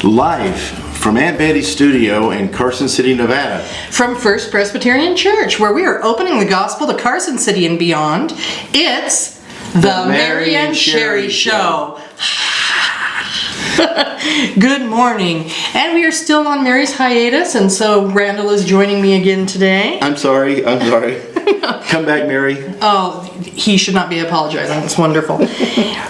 live from Aunt Betty's studio in Carson City, Nevada. From First Presbyterian Church, where we are opening the gospel to Carson City and beyond. It's the Mary and Sherri Show. Good morning. And we are still on Mary's hiatus, and so Randall is joining me again today. I'm sorry. Come back, Mary. Oh, he should not be apologizing. It's wonderful.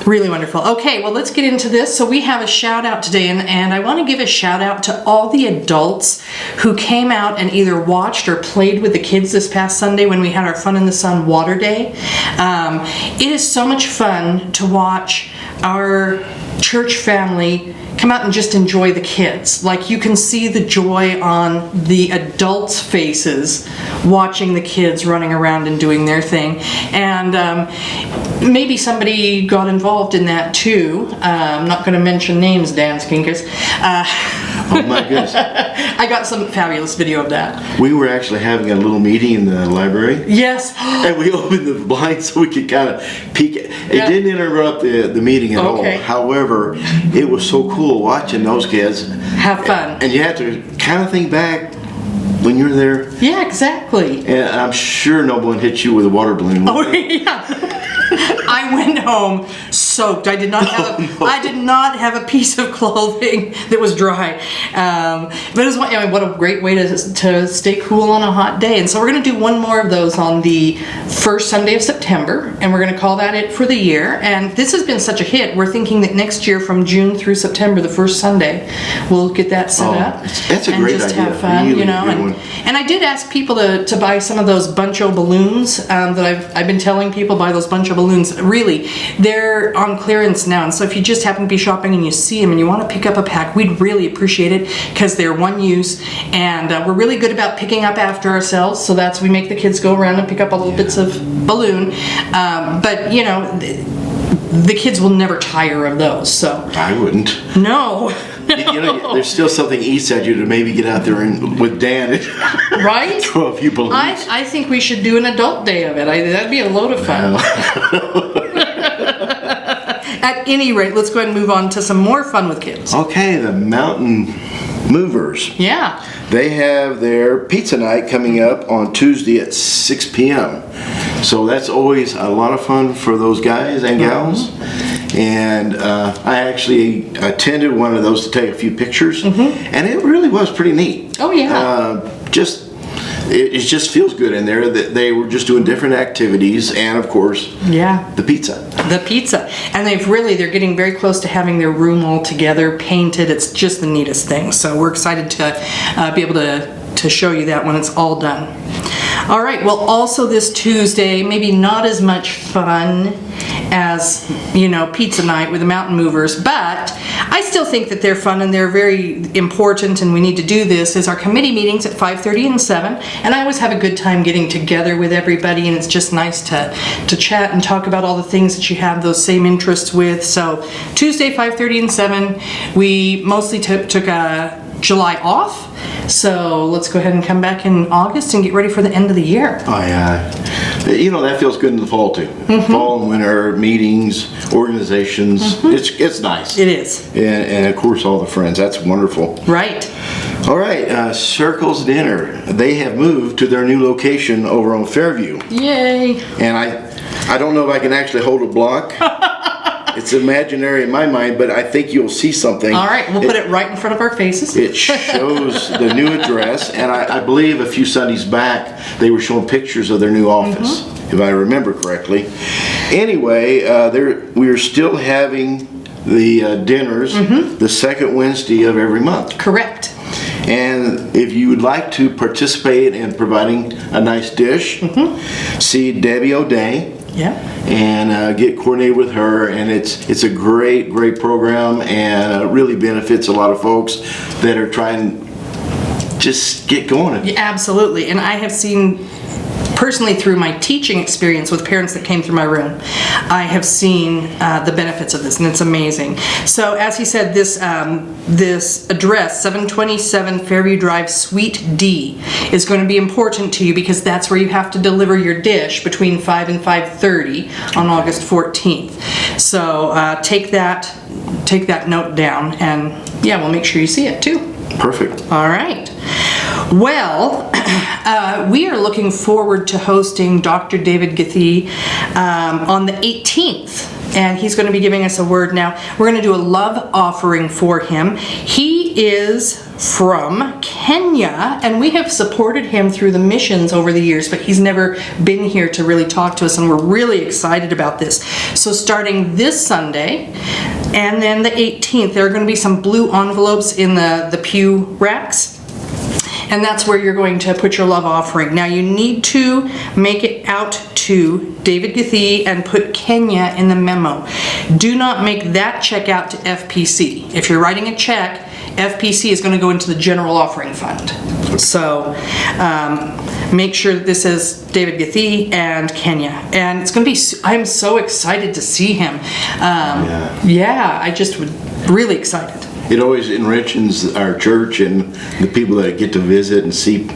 Really wonderful. Okay, well, let's get into this. So we have a shout out today, and I want to give a shout out to all the adults who came out and either watched or played with the kids this past Sunday when we had our Fun in the Sun Water Day. It is so much fun to watch our church family come out and just enjoy the kids. Like, you can see the joy on the adults' faces watching the kids running around and doing their thing. And maybe somebody got involved in that too. I'm not going to mention names, Dan Skinkus. Oh my goodness. I got some fabulous video of that. We were actually having a little meeting in the library. Yes. And we opened the blinds so we could kind of peek. It didn't interrupt the meeting at all. However, it was so cool watching those kids have fun. And you have to kind of think back when you're there. Yeah, exactly. And I'm sure no one hit you with a water balloon. Oh, yeah. I went home soaked. I did not have a piece of clothing that was dry. But it was what a great way to stay cool on a hot day. And so we're going to do one more of those on the first Sunday of September, and we're going to call that it for the year. And this has been such a hit. We're thinking that next year, from June through September, the first Sunday, we'll get that set up. That's a great idea. And just have fun, really you know. And I did ask people to buy some of those buncho balloons that I've been telling people, buy those buncho balloons. Really, they're on clearance now, and so if you just happen to be shopping and you see them and you want to pick up a pack, we'd really appreciate it, because they're one use, and we're really good about picking up after ourselves. So that's, we make the kids go around and pick up all little bits of balloon, but you know, the kids will never tire of those. So I wouldn't. No. You know, there's still something eats at you to maybe get out there and with Dan and right? throw a few balloons. I think we should do an adult day of it. That'd be a load of fun. At any rate, let's go ahead and move on to some more fun with kids. Okay, the Mountain Movers. Yeah. They have their pizza night coming up on Tuesday at 6 p.m. So that's always a lot of fun for those guys and gals. And I actually attended one of those to take a few pictures, and it really was pretty neat. Oh yeah. It just feels good in there that they were just doing different activities, and of course, the pizza. The pizza. And they're getting very close to having their room all together, painted. It's just the neatest thing. So we're excited to be able to show you that when it's all done. All right, well, also this Tuesday, maybe not as much fun as, pizza night with the Mountain Movers, but I still think that they're fun and they're very important, and we need to do this, is our committee meetings at 5:30 and 7, and I always have a good time getting together with everybody, and it's just nice to chat and talk about all the things that you have those same interests with. So Tuesday, 5:30 and 7, we mostly took July off, so let's go ahead and come back in August and get ready for the end of the year. Oh yeah, that feels good in the fall too. Fall and winter meetings, organizations. It's nice. It is. And of course all the friends. That's wonderful. Right. All right, Circles Dinner. They have moved to their new location over on Fairview. Yay. And I don't know if I can actually hold a block. It's imaginary in my mind, but I think you'll see something. All right, we'll put it right in front of our faces. It shows the new address, and I believe a few Sundays back they were showing pictures of their new office, if I remember correctly. Anyway, we are still having the dinners the second Wednesday of every month. Correct. And if you would like to participate in providing a nice dish, see Debbie O'Day. Yeah. And get coordinated with her, and it's a great program, and really benefits a lot of folks that are trying to just get going. Yeah, absolutely. And I have seen personally through my teaching experience with parents that came through my room, I have seen the benefits of this, and it's amazing. So as he said, this address, 727 Fairview Drive, Suite D, is going to be important to you because that's where you have to deliver your dish between 5 and 5:30 on August 14th. So take that note down and yeah, we'll make sure you see it too. Perfect. All right. Well, we are looking forward to hosting Dr. David Githey on the 18th. And he's going to be giving us a word now. We're going to do a love offering for him. He is from Kenya, and we have supported him through the missions over the years, but he's never been here to really talk to us, and we're really excited about this. So starting this Sunday, and then the 18th, there are going to be some blue envelopes in the pew racks. And that's where you're going to put your love offering. Now you need to make it out to David Githey and put Kenya in the memo. Do not make that check out to FPC. If you're writing a check, FPC is going to go into the general offering fund. So make sure that this is David Githey and Kenya. And it's going to be, I'm so excited to see him. Yeah, I just would really excited. It always enriches our church and the people that get to visit and see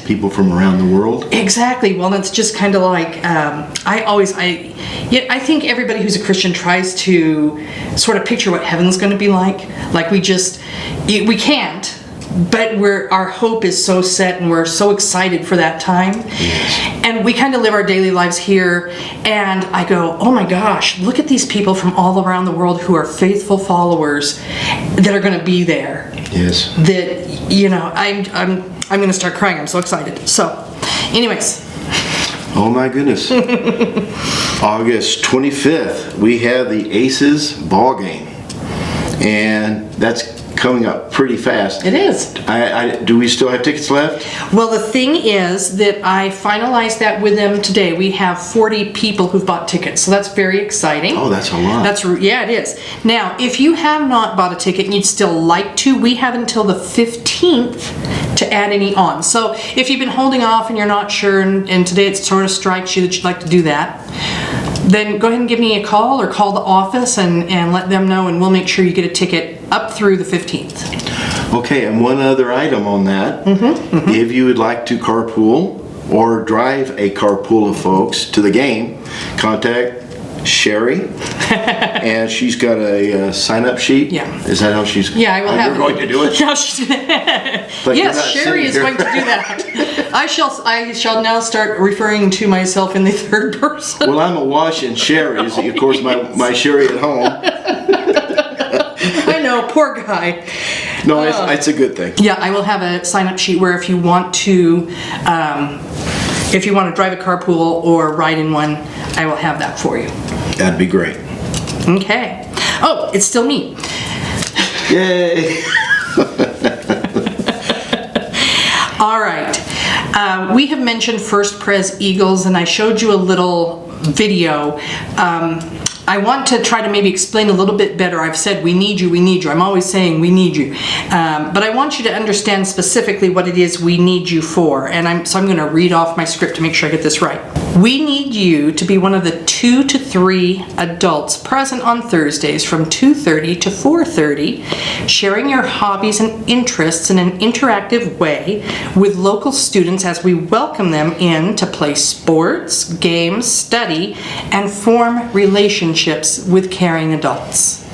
people from around the world. Exactly. Well, it's just kind of like I think everybody who's a Christian tries to sort of picture what heaven's going to be like. Like we can't. But our hope is so set and we're so excited for that time. Yes. And we kind of live our daily lives here, and I go, oh my gosh, look at these people from all around the world who are faithful followers that are going to be there. Yes. That, you know, I'm going to start crying. I'm so excited. So, anyways. Oh my goodness. August 25th, we have the Aces ball game. And that's coming up pretty fast. It is. Do we still have tickets left? Well, the thing is that I finalized that with them today. We have 40 people who've bought tickets, so that's very exciting. Oh, that's a lot. Yeah, it is. Now, if you have not bought a ticket and you'd still like to, we have until the 15th to add any on. So if you've been holding off and you're not sure, and today it sort of strikes you that you'd like to do that, then go ahead and give me a call or call the office and let them know, and we'll make sure you get a ticket up through the 15th. Okay, and one other item on that. If you would like to carpool or drive a carpool of folks to the game, contact Sherri, and she's got a sign-up sheet. Yeah. Is that how she's? Yeah, I will have. You're going to do it? No, yes, Sherri is going to do that. I shall now start referring to myself in the third person. Well, I'm a wash and Sherri's. Of course, my Sherri at home. I know, poor guy. No, it's a good thing. Yeah, I will have a sign-up sheet where if you want to drive a carpool or ride in one, I will have that for you. That'd be great. Okay. Oh, it's still me. Yay! All right. We have mentioned First Pres Eagles, and I showed you a little video. I want to try to maybe explain a little bit better. I've said we need you, we need you. I'm always saying we need you. But I want you to understand specifically what it is we need you for. And so I'm going to read off my script to make sure I get this right. We need you to be one of the 2 to 3 adults present on Thursdays from 2:30 to 4:30, sharing your hobbies and interests in an interactive way with local students as we welcome them in to play sports, games, study, and form relationships with caring adults.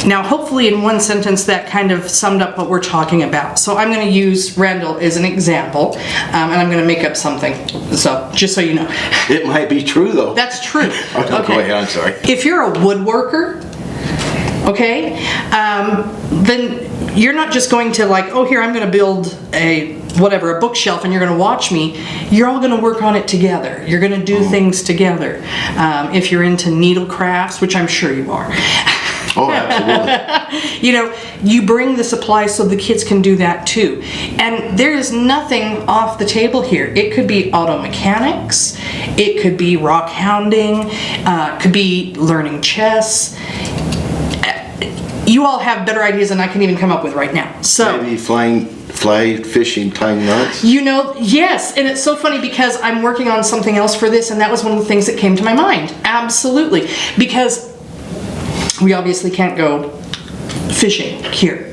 Now, hopefully in one sentence that kind of summed up what we're talking about. So I'm going to use Randall as an example, and I'm going to make up something. So, just so you know. It might be true, though. That's true. Okay. Go ahead, I'm sorry. If you're a woodworker, okay, then you're not just going to like, oh, here, I'm going to build a bookshelf, and you're going to watch me. You're all going to work on it together. You're going to do things together. If you're into needle crafts, which I'm sure you are. Oh, absolutely. You know, you bring the supplies so the kids can do that too. And there is nothing off the table here. It could be auto mechanics, it could be rock hounding, could be learning chess. You all have better ideas than I can even come up with right now. So maybe fly fishing, tying knots. You know, yes, and it's so funny because I'm working on something else for this, and that was one of the things that came to my mind. Absolutely, because we obviously can't go fishing here.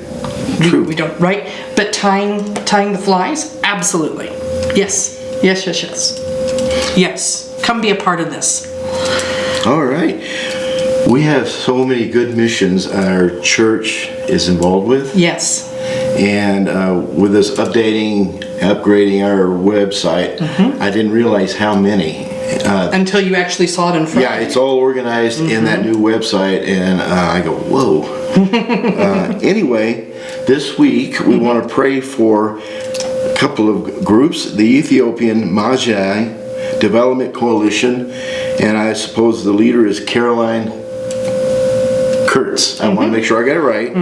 True. We don't, right? But tying the flies, absolutely. Yes. Yes. Come be a part of this. All right. We have so many good missions our church is involved with. Yes. And with us upgrading our website, I didn't realize how many. Until you actually saw it in front Yeah, of you. it's all organized in that new website, and I go, whoa. Anyway, this week we want to pray for a couple of groups, the Ethiopian Magi Development Coalition, and I suppose the leader is Caroline Kurtz. I want to make sure I got it right.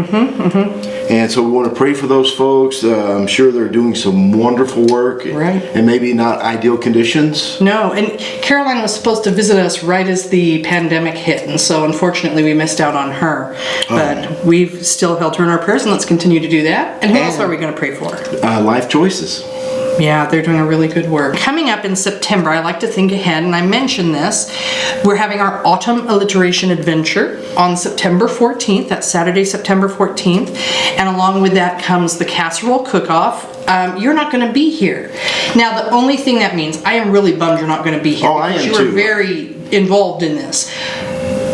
And so we want to pray for those folks. I'm sure they're doing some wonderful work. Right. And maybe not ideal conditions. No, and Caroline was supposed to visit us right as the pandemic hit, and so unfortunately we missed out on her. But we've still held her in our prayers, and let's continue to do that. And who else are we going to pray for? Life choices. Yeah, they're doing a really good work. Coming up in September, I like to think ahead, and I mentioned this. We're having our Autumn Alliteration Adventure on September 14th. That's Saturday, September 14th. And along with that comes the Casserole Cook-Off. You're not going to be here. Now, the only thing that means, I am really bummed you're not going to be here. Oh, I am you too. were very involved in this.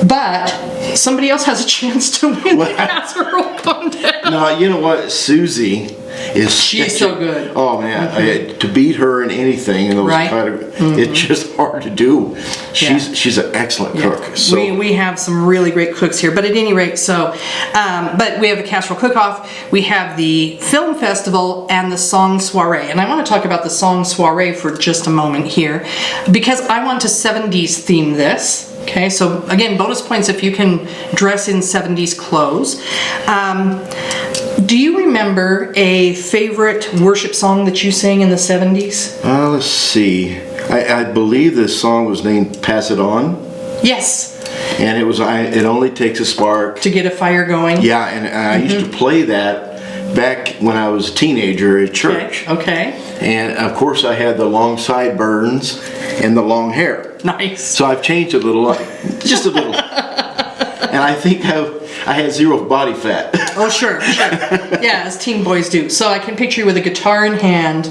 But somebody else has a chance to win the casserole contest. No, you know what? Susie is... She's so good. Oh, man. To beat her in anything in those Right. kind of... It's just hard to do. She's an excellent cook. So. We have some really great cooks here, but at any rate, but we have the Casserole Cook-Off, we have the Film Festival, and the Song Soiree. And I want to talk about the Song Soiree for just a moment here, because I want to 70s theme this. Okay, so again, bonus points if you can dress in 70s clothes. Do you remember a favorite worship song that you sang in the 70s? Let's see. I believe this song was named Pass It On. Yes. And it only takes a spark. To get a fire going? Yeah, and I used to play that back when I was a teenager at church. Okay. And of course I had the long sideburns and the long hair. Nice. So I've changed a little, just a little. And I think I had 0 body fat. Oh, sure. Yeah, as teen boys do. So I can picture you with a guitar in hand,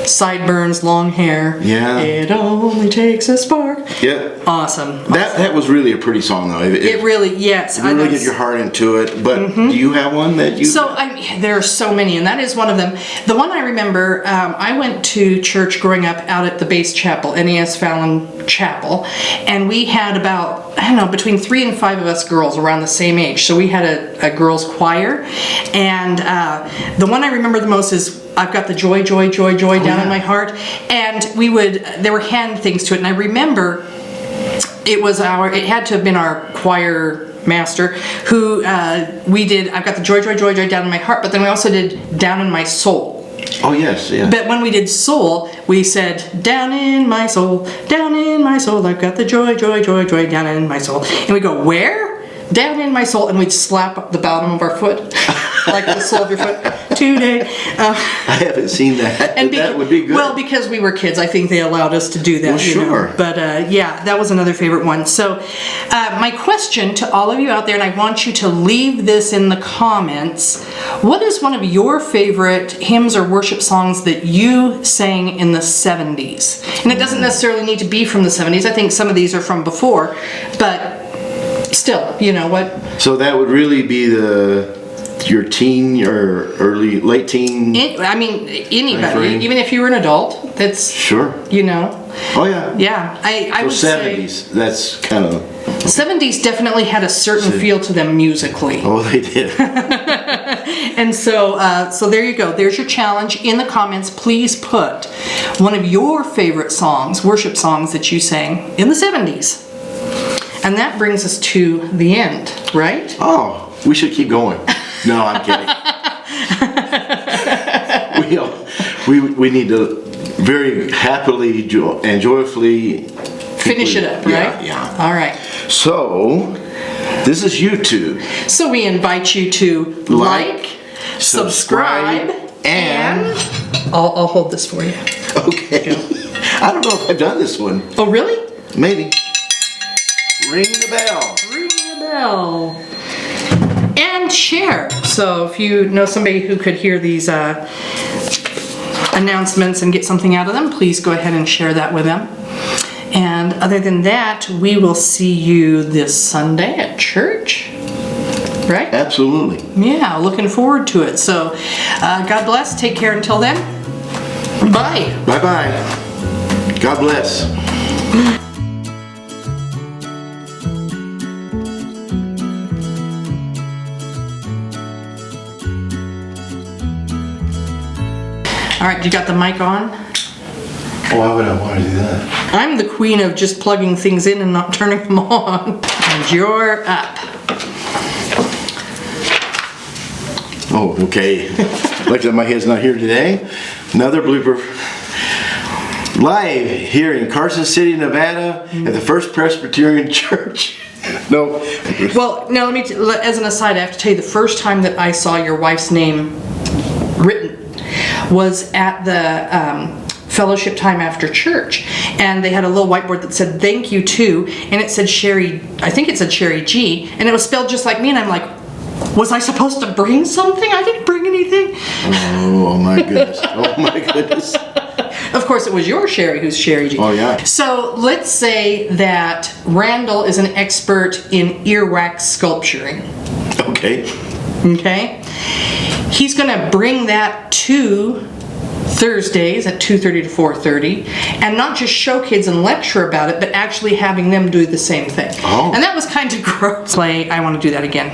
sideburns, long hair. Yeah. It only takes a spark. Yeah. Awesome. That was really a pretty song, though. It really, yes. You really get your heart into it. But do you have one that you... So there are so many, and that is one of them. The one I remember, I went to church growing up out at the base chapel, NES Fallon Chapel, and we had about, I don't know, between 3 and 5 of us girls around the same age. So we had a girls' choir, and the one I remember the most is I've got the joy, joy, joy, joy down in my heart. And there were hand things to it. And I remember it had to have been our choir master who we did, I've got the joy, joy, joy, joy down in my heart. But then we also did down in my soul. Oh, yes, yeah. But when we did soul, we said, down in my soul, I've got the joy, joy, joy, joy down in my soul. And we go, where? Down in my soul. And we'd slap the bottom of our foot, like the sole of your foot, today. I haven't seen that. And that would be good. Well, because we were kids, I think they allowed us to do that. Well, sure. But yeah, that was another favorite one. So my question to all of you out there, and I want you to leave this in the comments, what is one of your favorite hymns or worship songs that you sang in the 70s? And it doesn't necessarily need to be from the 70s. I think some of these are from before, but still, you know what? So that would really be your teen or late teen. Anybody, even if you were an adult, that's sure. You know. Oh yeah. Yeah, I would say 70s. That's kind of. 70s definitely had a certain feel to them musically. Oh, they did. And so there you go. There's your challenge. In the comments, please put one of your favorite songs, worship songs that you sang in the 70s. And that brings us to the end, right? Oh, we should keep going. No, I'm kidding. we need to very happily and joyfully finish it up, right? Yeah. All right. So, this is YouTube. So we invite you to like, subscribe, and I'll hold this for you. Okay. I don't know if I've done this one. Oh, really? Maybe. Ring the bell. Ring the bell. And share. So if you know somebody who could hear these announcements and get something out of them, please go ahead and share that with them. And other than that, we will see you this Sunday at church. Right? Absolutely. Yeah, looking forward to it. So, God bless. Take care until then. Bye. Bye-bye. God bless. All right, you got the mic on? Why would I want to do that? I'm the queen of just plugging things in and not turning them on. And you're up. Oh, okay. Like that my head's not here today. Another blooper. Live here in Carson City, Nevada at the First Presbyterian Church. No. Well, now as an aside, I have to tell you the first time that I saw your wife's name written was at the fellowship time after church, and they had a little whiteboard that said thank you to, and it said Sherri, I think it said Sherri G, and it was spelled just like me, and I'm like, was I supposed to bring something? I didn't bring anything. Oh my goodness. Oh my goodness. Of course, it was your Sherri who's Sherri G. Oh yeah. So let's say that Randall is an expert in earwax sculpturing. Okay. Okay? He's going to bring that to Thursdays at 2:30 to 4:30, and not just show kids and lecture about it, but actually having them do the same thing. Oh. And that was kind of gross. I want to do that again.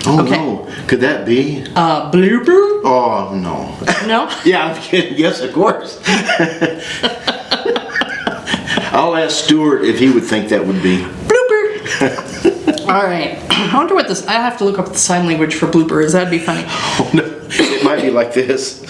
Oh Okay. no. Could that be? Blooper? Oh no. No? Yeah, I'm kidding. Yes, of course. I'll ask Stuart if he would think that would be. Blooper! All right. I wonder what this. I have to look up the sign language for bloopers. That'd be funny. Oh no. It might be like this.